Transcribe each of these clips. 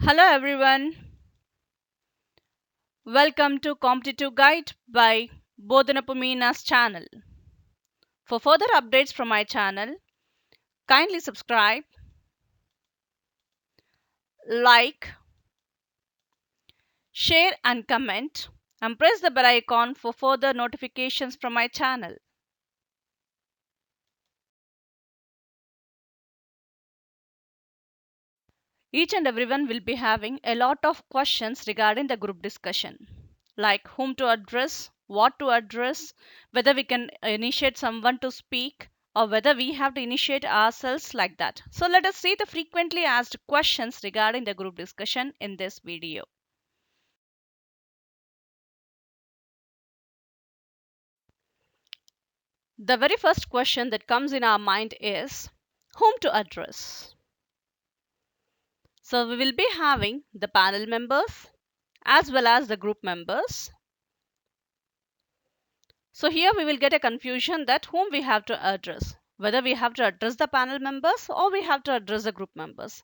Hello everyone, welcome to Competitive Guide by Bodhanapamina's channel. For further updates from my channel, kindly subscribe, like, share and comment and press the bell icon for further notifications from my channel. Each and everyone will be having a lot of questions regarding the group discussion, like whom to address, what to address, whether we can initiate someone to speak, or whether we have to initiate ourselves like that. So let us see the frequently asked questions regarding the group discussion in this video. The very first question that comes in our mind is whom to address. So we will be having the panel members as well as the group members. So here we will get a confusion that whom we have to address, whether we have to address the panel members or we have to address the group members.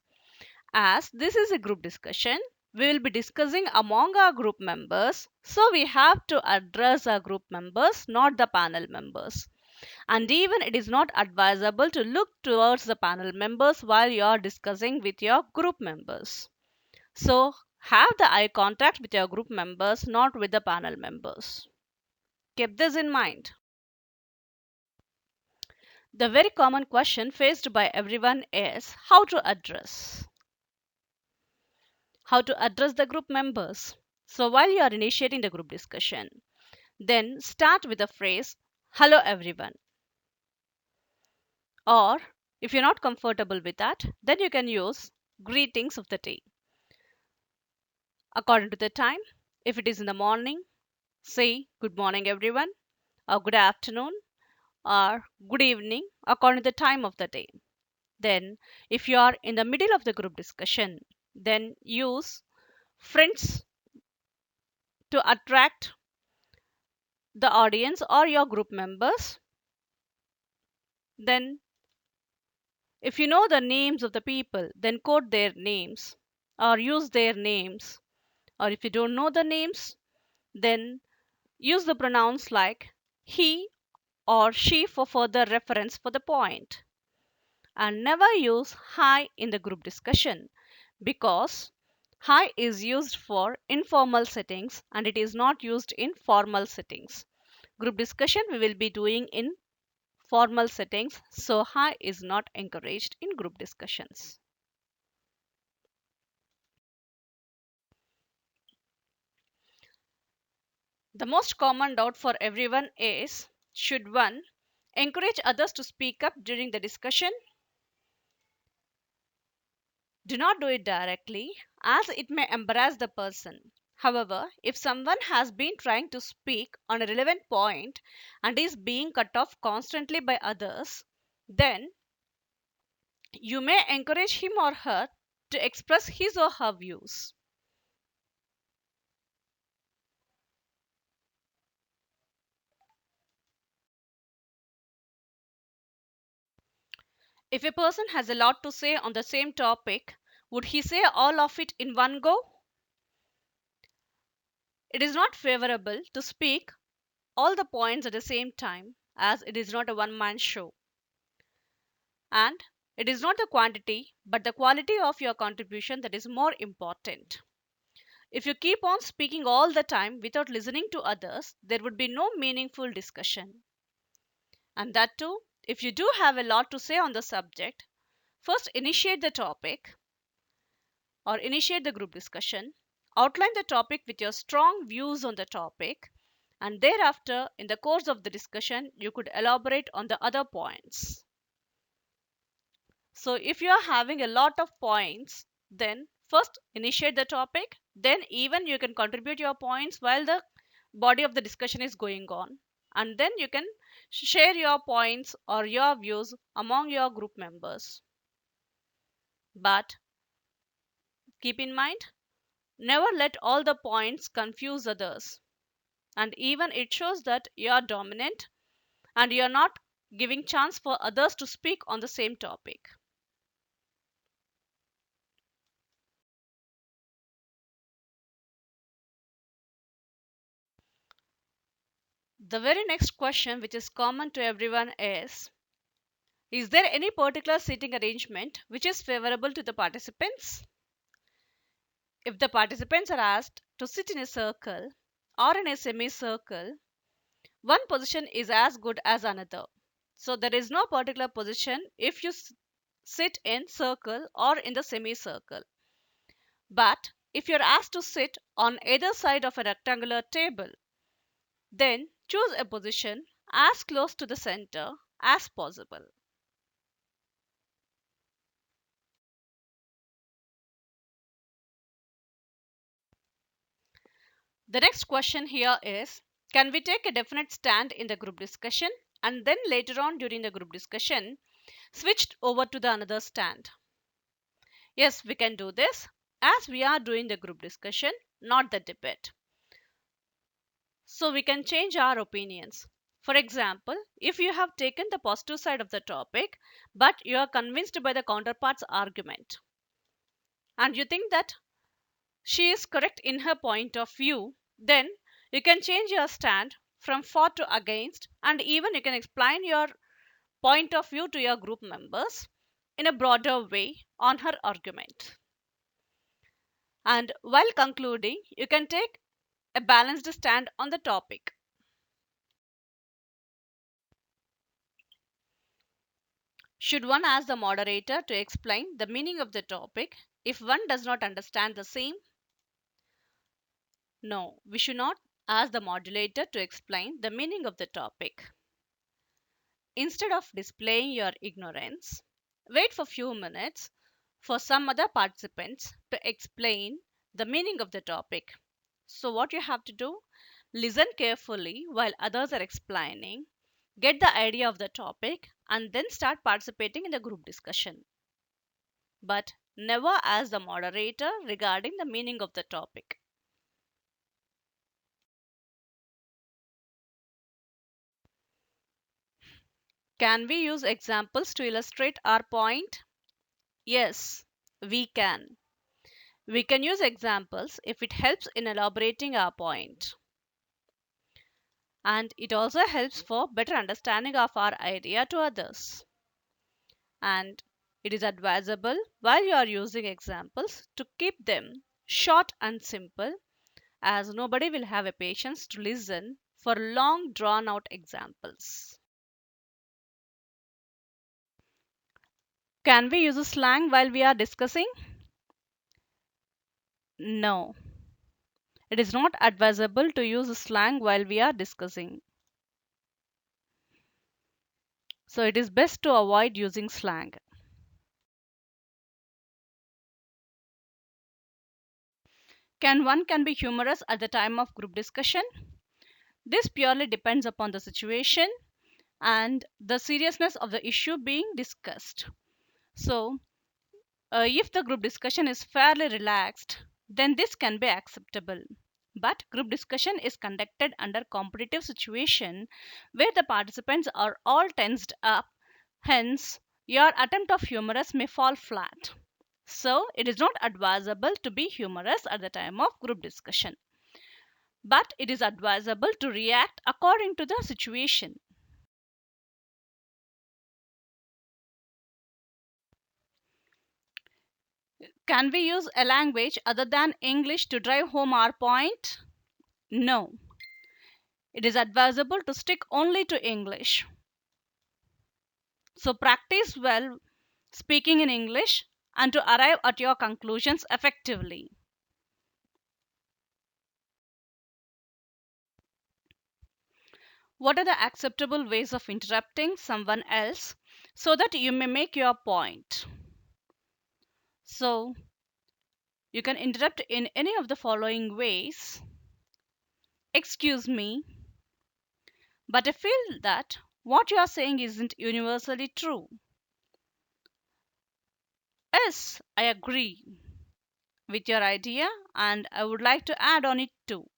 As this is a group discussion, we will be discussing among our group members. So we have to address our group members, not the panel members. And even it is not advisable to look towards the panel members while you are discussing with your group members. So have the eye contact with your group members, not with the panel members. Keep this in mind. The very common question faced by everyone is how to address the group members. So while you are initiating the group discussion, then start with the phrase hello everyone. Or if you're not comfortable with that, then you can use greetings of the day. According to the time, if it is in the morning, say good morning everyone, or good afternoon, or good evening according to the time of the day. Then if you are in the middle of the group discussion, then use friends to attract the audience or your group members. Then if you know the names of the people, then quote their names or use their names. Or if you don't know the names, then use the pronouns like he or she for further reference for the point. And never use hi in the group discussion, because hi is used for informal settings and it is not used in formal settings. Group discussion we will be doing in formal settings, so hi is not encouraged in group discussions. The most common doubt for everyone is, should one encourage others to speak up during the discussion? Do not do it directly, as it may embarrass the person. However, if someone has been trying to speak on a relevant point and is being cut off constantly by others, then you may encourage him or her to express his or her views. If a person has a lot to say on the same topic, would he say all of it in one go? It is not favorable to speak all the points at the same time, as it is not a one man show. And it is not the quantity but the quality of your contribution that is more important. If you keep on speaking all the time without listening to others, there would be no meaningful discussion. And that too, if you do have a lot to say on the subject, first initiate the topic or initiate the group discussion, outline the topic with your strong views on the topic, and thereafter, in the course of the discussion, you could elaborate on the other points. So, if you are having a lot of points, then first initiate the topic, then even you can contribute your points while the body of the discussion is going on, and then you can share your points or your views among your group members. But keep in mind, never let all the points confuse others. And even it shows that you are dominant and you are not giving chance for others to speak on the same topic. The very next question, which is common to everyone, is there any particular seating arrangement which is favorable to the participants? If the participants are asked to sit in a circle or in a semicircle, one position is as good as another. So there is no particular position if you sit in circle or in the semicircle. But if you're asked to sit on either side of a rectangular table, then choose a position as close to the center as possible. The next question here is, can we take a definite stand in the group discussion and then later on during the group discussion switch over to the another stand? Yes, we can do this as we are doing the group discussion, not the debate. So we can change our opinions. For example, if you have taken the positive side of the topic, but you are convinced by the counterpart's argument, and you think that she is correct in her point of view, then you can change your stand from for to against, and even you can explain your point of view to your group members in a broader way on her argument. And while concluding, you can take a balanced stand on the topic. Should one ask the moderator to explain the meaning of the topic if one does not understand the same? No, we should not ask the moderator to explain the meaning of the topic. Instead of displaying your ignorance, wait for few minutes for some other participants to explain the meaning of the topic. So what you have to do, listen carefully while others are explaining, get the idea of the topic, and then start participating in the group discussion. But never ask the moderator regarding the meaning of the topic. Can we use examples to illustrate our point? Yes, we can. We can use examples if it helps in elaborating our point. And it also helps for better understanding of our idea to others. And it is advisable while you are using examples to keep them short and simple, as nobody will have a patience to listen for long drawn out examples. Can we use a slang while we are discussing? No. It is not advisable to use slang while we are discussing. So it is best to avoid using slang. Can one can be humorous at the time of group discussion? This purely depends upon the situation and the seriousness of the issue being discussed. So, if the group discussion is fairly relaxed, then this can be acceptable. But group discussion is conducted under competitive situation where the participants are all tensed up. Hence, your attempt of humorous may fall flat. So, it is not advisable to be humorous at the time of group discussion. But it is advisable to react according to the situation. Can we use a language other than English to drive home our point? No. It is advisable to stick only to English. So practice well speaking in English and to arrive at your conclusions effectively. What are the acceptable ways of interrupting someone else so that you may make your point? So you can interrupt in any of the following ways. Excuse me, but I feel that what you are saying isn't universally true. Yes, I agree with your idea and I would like to add on it too.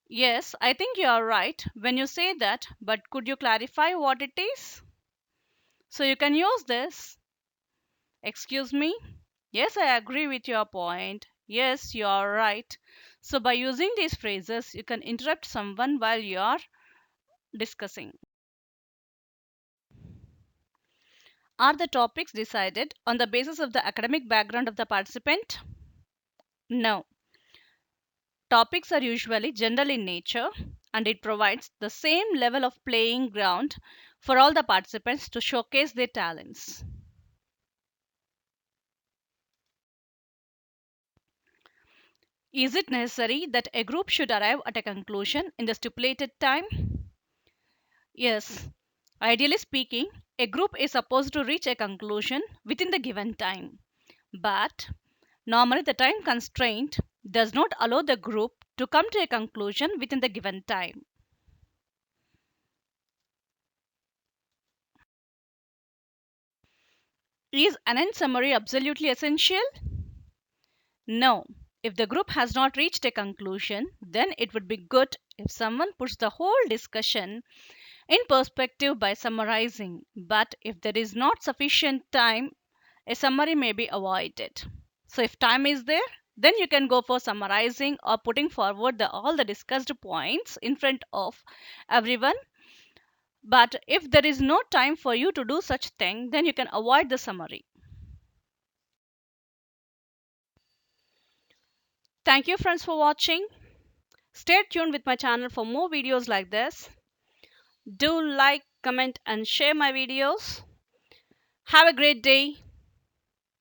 Yes, I think you are right when you say that, but could you clarify what it is? So you can use this. Excuse me? Yes, I agree with your point. Yes, you are right. So by using these phrases, you can interrupt someone while you are discussing. Are the topics decided on the basis of the academic background of the participant? No. Topics are usually general in nature, and it provides the same level of playing ground for all the participants to showcase their talents. Is it necessary that a group should arrive at a conclusion in the stipulated time? Yes. Ideally speaking, a group is supposed to reach a conclusion within the given time. But normally, the time constraint does not allow the group to come to a conclusion within the given time. Is an end summary absolutely essential? No. If the group has not reached a conclusion, then it would be good if someone puts the whole discussion in perspective by summarizing. But if there is not sufficient time, a summary may be avoided. So, if time is there, then you can go for summarizing or putting forward all the discussed points in front of everyone. But if there is no time for you to do such thing, then you can avoid the summary. Thank you friends for watching. Stay tuned with my channel for more videos like this. Do like, comment and share my videos. Have a great day.